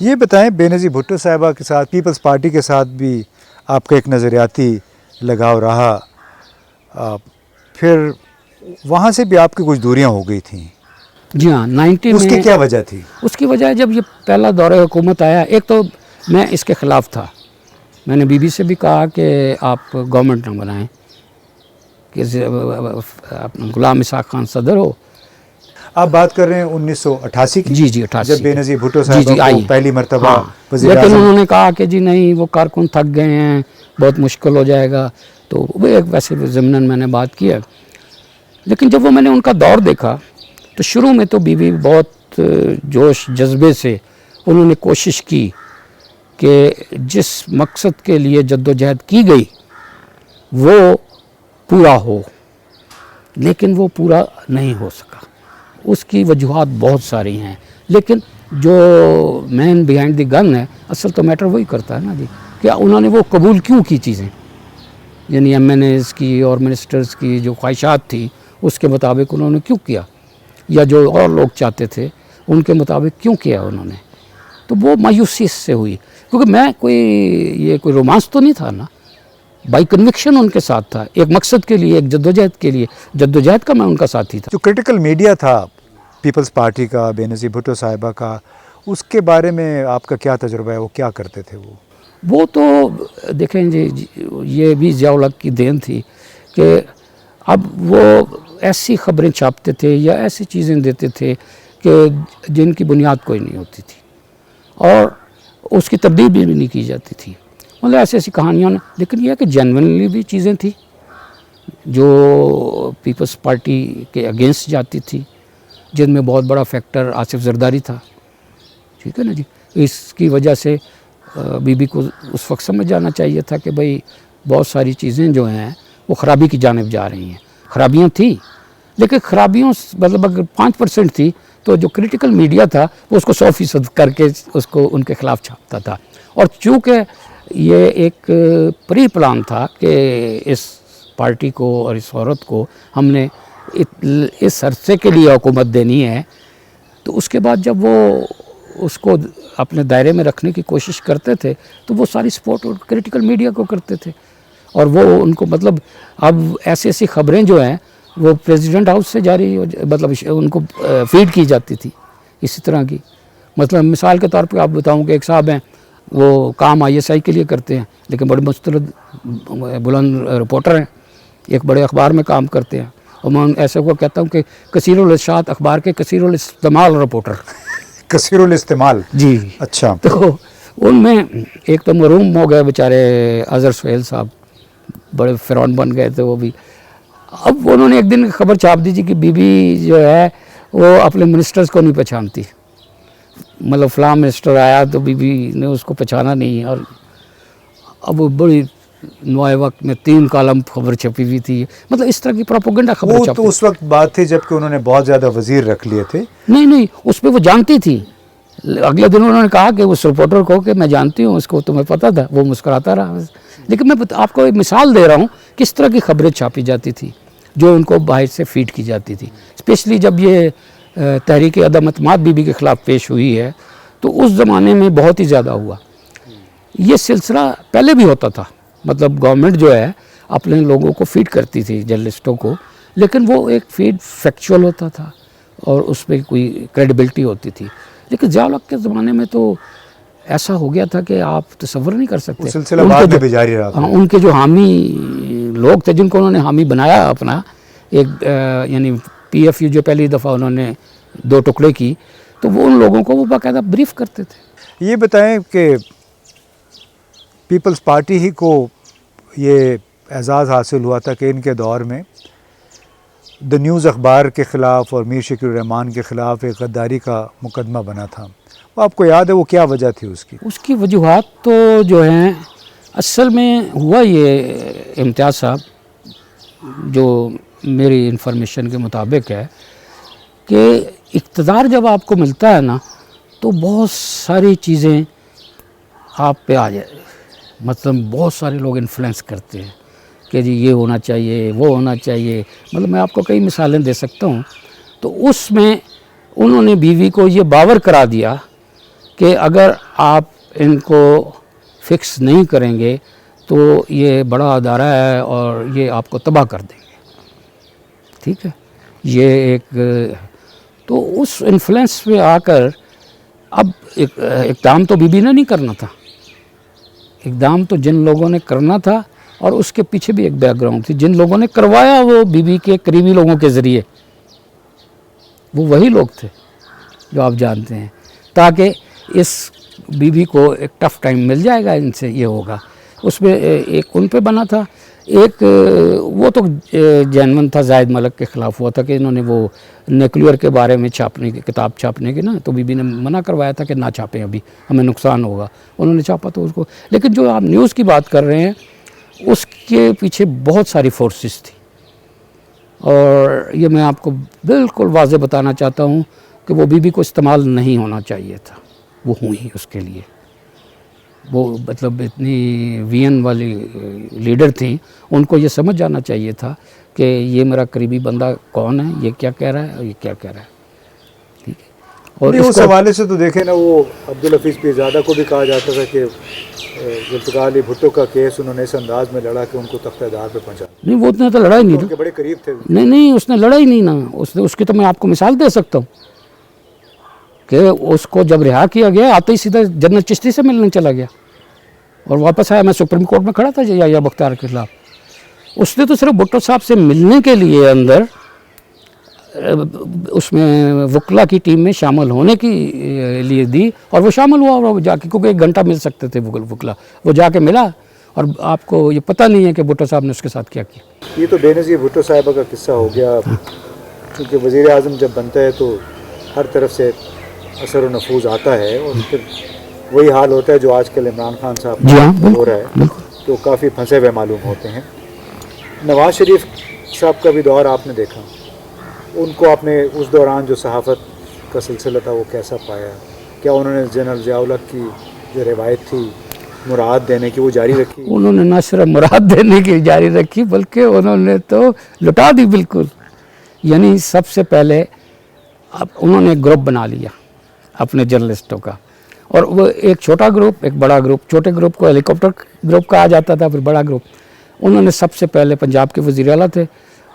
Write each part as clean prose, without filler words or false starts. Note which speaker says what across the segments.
Speaker 1: یہ بتائیں بینظیر بھٹو صاحبہ کے ساتھ پیپلز پارٹی کے ساتھ بھی آپ کا ایک نظریاتی لگاؤ رہا، پھر وہاں سے بھی آپ کی کچھ دوریاں ہو گئی تھیں؟
Speaker 2: جی ہاں، 90
Speaker 1: اس کی
Speaker 2: میں
Speaker 1: کیا وجہ تھی؟
Speaker 2: اس کی وجہ جب یہ پہلا دورہ حکومت آیا، ایک تو میں اس کے خلاف تھا، میں نے بی بی سے بھی کہا کہ آپ گورنمنٹ نہ بنائیں، کہ غلام اسحاق خان صدر ہو۔
Speaker 1: آپ بات کر رہے ہیں 1988 کی؟
Speaker 2: جی 88
Speaker 1: جب بینظیر بھٹو
Speaker 2: جی
Speaker 1: صاحبہ کو
Speaker 2: آئی
Speaker 1: پہلی مرتبہ
Speaker 2: ہاں،
Speaker 1: وزیر
Speaker 2: لیکن
Speaker 1: اعظم،
Speaker 2: انہوں نے کہا کہ جی نہیں، وہ کارکن تھک گئے ہیں، بہت مشکل ہو جائے گا، تو وہ ایک ویسے ضمناً میں نے بات کیا۔ لیکن جب وہ میں نے ان کا دور دیکھا تو شروع میں تو بیوی بہت جوش جذبے سے انہوں نے کوشش کی کہ جس مقصد کے لیے جد و جہد کی گئی وہ پورا ہو، لیکن وہ پورا نہیں ہو سکا۔ اس کی وجوہات بہت ساری ہیں، لیکن جو مین بیہائنڈ دی گن ہے، اصل تو میٹر وہی کرتا ہے نا جی، کہ انہوں نے وہ قبول کیوں کی چیزیں، یعنی ایم این ایز کی اور منسٹرز کی جو خواہشات تھی اس کے مطابق انہوں نے کیوں کیا، یا جو اور لوگ چاہتے تھے ان کے مطابق کیوں کیا انہوں نے۔ تو وہ مایوسی سے ہوئی، کیونکہ میں یہ کوئی رومانس تو نہیں تھا نا، بائی کنوکشن ان کے ساتھ تھا، ایک مقصد کے لیے، ایک جدوجہد کے لیے، جدوجہد کا میں ان کا ساتھی تھا۔
Speaker 1: جو کرٹیکل میڈیا تھا پیپلز پارٹی کا، بینظیر بھٹو صاحبہ کا، اس کے بارے میں آپ کا کیا تجربہ ہے؟ وہ کیا کرتے تھے؟
Speaker 2: وہ تو دیکھیں جی، یہ بھی ضیاء الحق کی دین تھی کہ اب وہ ایسی خبریں چھاپتے تھے یا ایسی چیزیں دیتے تھے کہ جن کی بنیاد کوئی نہیں ہوتی تھی اور اس کی تبدیل بھی نہیں کی جاتی تھی، مطلب ایسی ایسی کہانیاں، لیکن یہ ہے کہ جینونلی بھی چیزیں تھیں جو پیپلز پارٹی کے اگینسٹ جاتی تھی، جن میں بہت بڑا فیکٹر آصف زرداری تھا، ٹھیک ہے نا جی۔ اس کی وجہ سے بی بی کو اس وقت سمجھ جانا چاہیے تھا کہ بھئی بہت ساری چیزیں جو ہیں وہ خرابی کی جانب جا رہی ہیں۔ خرابیاں تھیں، لیکن خرابیوں مطلب اگر 5% تھی تو جو کرٹیکل میڈیا تھا وہ اس کو 100% کر کے اس کو ان کے خلاف چھاپتا تھا، اور چونکہ یہ ایک پری پلان تھا کہ اس پارٹی کو اور اس عورت کو ہم نے اس عرصے کے لیے حکومت دینی ہے، تو اس کے بعد جب وہ اس کو اپنے دائرے میں رکھنے کی کوشش کرتے تھے تو وہ ساری سپورٹ کرٹیکل میڈیا کو کرتے تھے، اور وہ ان کو مطلب اب ایسی ایسی خبریں جو ہیں وہ پریزیڈنٹ ہاؤس سے جاری مطلب ان کو فیڈ کی جاتی تھی اسی طرح کی۔ مثلا مثال کے طور پہ آپ بتاؤں کہ ایک صاحب ہیں، وہ کام ISI کے لیے کرتے ہیں لیکن بڑے مستند بلند رپورٹر ہیں، ایک بڑے اخبار میں کام کرتے ہیں، اور میں ایسے کو کہتا ہوں کہ کثیر الاشاعت اخبار کے کثیر الاستعمال رپورٹر۔
Speaker 1: کثیر الاستعمال،
Speaker 2: جی
Speaker 1: اچھا۔
Speaker 2: تو ان میں ایک تو محروم ہو گئے بیچارے اظہر سہیل صاحب، بڑے فرعون بن گئے تھے وہ بھی۔ اب انہوں نے ایک دن خبر چھاپ دی کہ بی بی جو ہے وہ اپنے منسٹرز کو نہیں پہچانتی، مطلب فلاں منسٹر آیا تو بی بی نے اس کو پہچانا نہیں، اور اب وہ بڑی نوائے وقت میں 3 کالم خبر چھپی ہوئی تھی، مطلب اس طرح کی پروپیگنڈا خبر
Speaker 1: وہ
Speaker 2: چھپی۔
Speaker 1: تو اس وقت بات تھی جب کہ انہوں نے بہت زیادہ وزیر رکھ لیے تھے۔
Speaker 2: نہیں، اس پہ وہ جانتی تھی، اگلے دن انہوں نے کہا کہ اس رپورٹر کو کہ میں جانتی ہوں اس کو، تمہیں پتہ تھا؟ وہ مسکراتا رہا۔ لیکن میں آپ کو ایک مثال دے رہا ہوں کس طرح کی خبریں چھاپی جاتی تھی جو ان کو باہر سے فیڈ کی جاتی تھی، اسپیشلی جب یہ تحریک عدم اعتماد بی بی کے خلاف پیش ہوئی ہے تو اس زمانے میں بہت ہی زیادہ ہوا۔ یہ سلسلہ پہلے بھی ہوتا تھا، مطلب گورنمنٹ جو ہے اپنے لوگوں کو فیڈ کرتی تھی، جرنلسٹوں کو، لیکن وہ ایک فیڈ فیکچول ہوتا تھا اور اس پہ کوئی کریڈیبلٹی ہوتی تھی۔ لیکن ضیاء الحق کے زمانے میں تو ایسا ہو گیا تھا کہ آپ تصور نہیں کر سکتے۔
Speaker 1: سلسلہ بعد میں بھی جاری رہا۔
Speaker 2: ان کے جو حامی لوگ تھے جن کو انہوں نے حامی بنایا اپنا، ایک یعنی PFU جو پہلی دفعہ انہوں نے 2 ٹکڑے کی، تو وہ ان لوگوں کو وہ باقاعدہ بریف کرتے تھے۔
Speaker 1: یہ بتائیں کہ پیپلز پارٹی ہی کو یہ اعزاز حاصل ہوا تھا کہ ان کے دور میں دا نیوز اخبار کے خلاف اور میر شکیل الرحمان کے خلاف ایک غداری کا مقدمہ بنا تھا، وہ آپ کو یاد ہے وہ کیا وجہ تھی اس کی؟
Speaker 2: اس کی وجوہات تو جو ہیں اصل میں ہوا یہ امتیاز صاحب، جو میری انفارمیشن کے مطابق ہے کہ اقتدار جب آپ کو ملتا ہے نا تو بہت ساری چیزیں آپ پہ آ جائے، مطلب بہت سارے لوگ انفلوئنس کرتے ہیں کہ جی یہ ہونا چاہیے، وہ ہونا چاہیے، مطلب میں آپ کو کئی مثالیں دے سکتا ہوں۔ تو اس میں انہوں نے بیوی کو یہ باور کرا دیا کہ اگر آپ ان کو فکس نہیں کریں گے تو یہ بڑا ادارہ ہے اور یہ آپ کو تباہ کر دیں گے. ٹھیک ہے, یہ ایک تو اس انفلوئنس میں آ کر اب اقدام تو بی بی نے نہیں کرنا تھا, اقدام تو جن لوگوں نے کرنا تھا, اور اس کے پیچھے بھی ایک بیک گراؤنڈ تھی. جن لوگوں نے کروایا وہ بی بی کے قریبی لوگوں کے ذریعے, وہ وہی لوگ تھے جو آپ جانتے ہیں, تاکہ اس بی بی کو ایک ٹف ٹائم مل جائے گا, ان سے یہ ہوگا. اس میں ایک ان پہ بنا تھا, ایک وہ تو جینون تھا, زاہد ملک کے خلاف ہوا تھا کہ انہوں نے وہ نیوکلیئر کے بارے میں چھاپنے کی کتاب چھاپنے کی نا, تو بی بی نے منع کروایا تھا کہ نہ چھاپیں, ابھی ہمیں نقصان ہوگا. انہوں نے چھاپا تو اس کو. لیکن جو آپ نیوز کی بات کر رہے ہیں اس کے پیچھے بہت ساری فورسز تھی, اور یہ میں آپ کو بالکل واضح بتانا چاہتا ہوں کہ وہ بی بی کو استعمال نہیں ہونا چاہیے تھا, وہ ہوئی اس کے لیے. وہ مطلب اتنی وی این والی لیڈر تھیں, ان کو یہ سمجھ جانا چاہیے تھا کہ یہ میرا قریبی بندہ کون ہے, یہ کیا کہہ رہا ہے اور یہ کیا کہہ رہا ہے. ٹھیک ہے, اور
Speaker 1: اس حوالے سے تو دیکھیں نا, وہ عبدالحفیظ پیرزادہ کو بھی کہا جاتا تھا کہ ذوالفقار علی بھٹو کا کیس انہوں نے اس انداز میں لڑا کہ ان کو تختہ دار پہ پہنچا.
Speaker 2: نہیں, وہ اتنا تو لڑا ہی نہیں
Speaker 1: ان
Speaker 2: تھا,
Speaker 1: کے بڑے قریب تھے.
Speaker 2: نہیں اس نے لڑا ہی نہیں نا. اس کی تو میں آپ کو مثال دے سکتا ہوں کہ اس کو جب رہا کیا گیا آتے ہی سیدھا جنرل چشتی سے ملنے چلا گیا اور واپس آیا. میں سپریم کورٹ میں کھڑا تھا یا بختیار کے خلاف. اس نے تو صرف بھٹو صاحب سے ملنے کے لیے اندر اس میں وکلا کی ٹیم میں شامل ہونے کی لیے دی, اور وہ شامل ہوا, اور جا کے, کیونکہ 1 گھنٹہ مل سکتے تھے وکلا, وہ جا کے ملا. اور آپ کو یہ پتہ نہیں ہے کہ بھٹو صاحب نے اس کے ساتھ کیا کیا.
Speaker 1: یہ تو بے نظیر بھٹو صاحبہ کا قصہ ہو گیا, کیونکہ وزیر اعظم جب بنتا ہے تو ہر طرف سے اثر و نفوذ آتا ہے, اور پھر وہی حال ہوتا ہے جو آج کل عمران خان صاحب ہو رہا ہے, تو کافی پھنسے ہوئے معلوم ہوتے ہیں. نواز شریف صاحب کا بھی دور آپ نے دیکھا, ان کو آپ نے اس دوران جو صحافت کا سلسلہ تھا وہ کیسا پایا؟ کیا انہوں نے جنرل ضیاء الحق کی جو روایت تھی مراد دینے کی وہ جاری رکھی؟
Speaker 2: انہوں نے نہ صرف مراد دینے کی جاری رکھی بلکہ انہوں نے تو لٹا دی بالکل. یعنی سب سے پہلے انہوں نے گروپ بنا لیا اپنے جرنلسٹوں کا, اور وہ ایک چھوٹا گروپ ایک بڑا گروپ. چھوٹے گروپ کو ہیلی کاپٹر گروپ کہا جاتا تھا, پھر بڑا گروپ. انہوں نے سب سے پہلے پنجاب کے وزیر اعلیٰ تھے,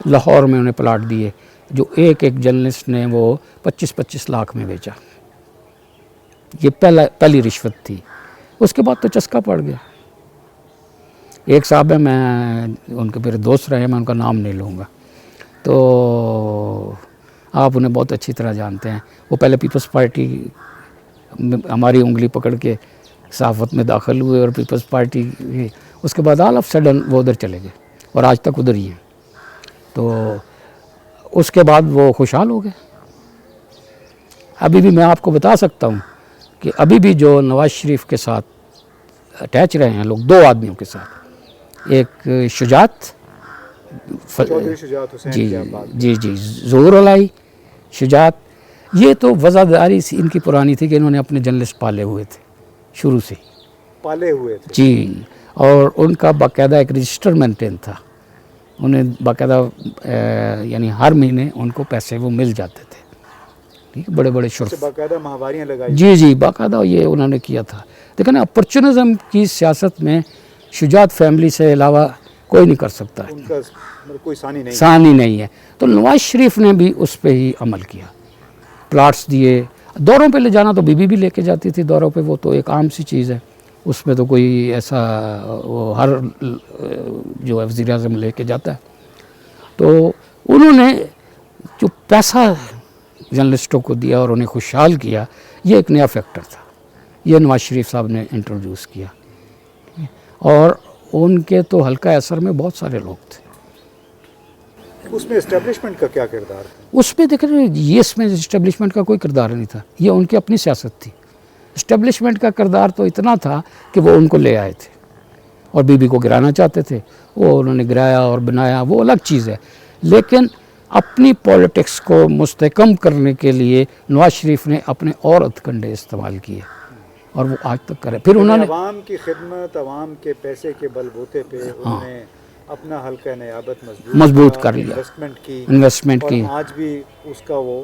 Speaker 2: لاہور میں انہیں پلاٹ دیے, جو ایک جرنلسٹ نے وہ 25-25 لاکھ میں بیچا. یہ پہلی رشوت تھی. اس کے بعد تو چسکا پڑ گیا. ایک صاحب ہیں, میں ان کے میرے دوست رہے ہیں, میں ان کا نام نہیں لوں گا, تو آپ انہیں بہت اچھی طرح جانتے ہیں. وہ پہلے پیپلز پارٹی ہماری انگلی پکڑ کے صحافت میں داخل ہوئے, اور پیپلز پارٹی اس کے بعد آل آف سڈن وہ ادھر چلے گئے, اور آج تک ادھر ہی ہیں. تو اس کے بعد وہ خوشحال ہو گئے. ابھی بھی میں آپ کو بتا سکتا ہوں کہ ابھی بھی جو نواز شریف کے ساتھ اٹیچ رہے ہیں لوگ, 2 آدمیوں کے ساتھ, ایک شجاعت, جی ظہور علائی شجاعت, یہ تو وفاداری ان کی پرانی تھی کہ انہوں نے اپنے جرنلسٹ پالے ہوئے تھے شروع سے,
Speaker 1: پالے ہوئے تھے
Speaker 2: جی, اور ان کا باقاعدہ ایک رجسٹر مینٹین تھا. انہیں باقاعدہ یعنی ہر مہینے ان کو پیسے وہ مل جاتے تھے. ٹھیک ہے, بڑے بڑے شرف,
Speaker 1: باقاعدہ ماہواریاں لگائی.
Speaker 2: جی باقاعدہ یہ انہوں نے کیا تھا. لیکن اپرچونزم کی سیاست میں شجاعت فیملی سے علاوہ کوئی نہیں کر سکتا,
Speaker 1: ان کا کوئی
Speaker 2: ثانی نہیں ہے. تو نواز شریف نے بھی اس پہ ہی عمل کیا, پلاٹس دیے. دوروں پہ لے جانا تو بی بی بھی لے کے جاتی تھی دوروں پہ, وہ تو ایک عام سی چیز ہے, اس میں تو کوئی ایسا وہ ہر جو ہے وزیر اعظم لے کے جاتا ہے. تو انہوں نے جو پیسہ جرنلسٹوں کو دیا اور انہیں خوشحال کیا, یہ ایک نیا فیکٹر تھا, یہ نواز شریف صاحب نے انٹروڈیوس کیا. اور ان کے تو حلقہ اثر میں بہت سارے لوگ تھے.
Speaker 1: اس میں اسٹیبلشمنٹ کا کیا کردار تھا؟
Speaker 2: اس میں دیکھ رہے ہیں, یہ اس میں اسٹیبلشمنٹ کا کوئی کردار نہیں تھا, یہ ان کی اپنی سیاست تھی. اسٹیبلشمنٹ کا کردار تو اتنا تھا کہ وہ ان کو لے آئے تھے اور بی بی کو گرانا چاہتے تھے, وہ انہوں نے گرایا اور بنایا, وہ الگ چیز ہے. لیکن اپنی پولیٹکس کو مستحکم کرنے کے لیے نواز شریف نے اپنے عورت کنڈے استعمال کیے, اور وہ آج تک کرے. پھر انہوں نے
Speaker 1: عوام کی خدمت, عوام کے پیسے کے بل بوتے پہ انہوں نے اپنا حلقہ نیابت مضبوط
Speaker 2: کر لیا,
Speaker 1: انویسٹمنٹ کی,
Speaker 2: اور
Speaker 1: آج بھی اس کا وہ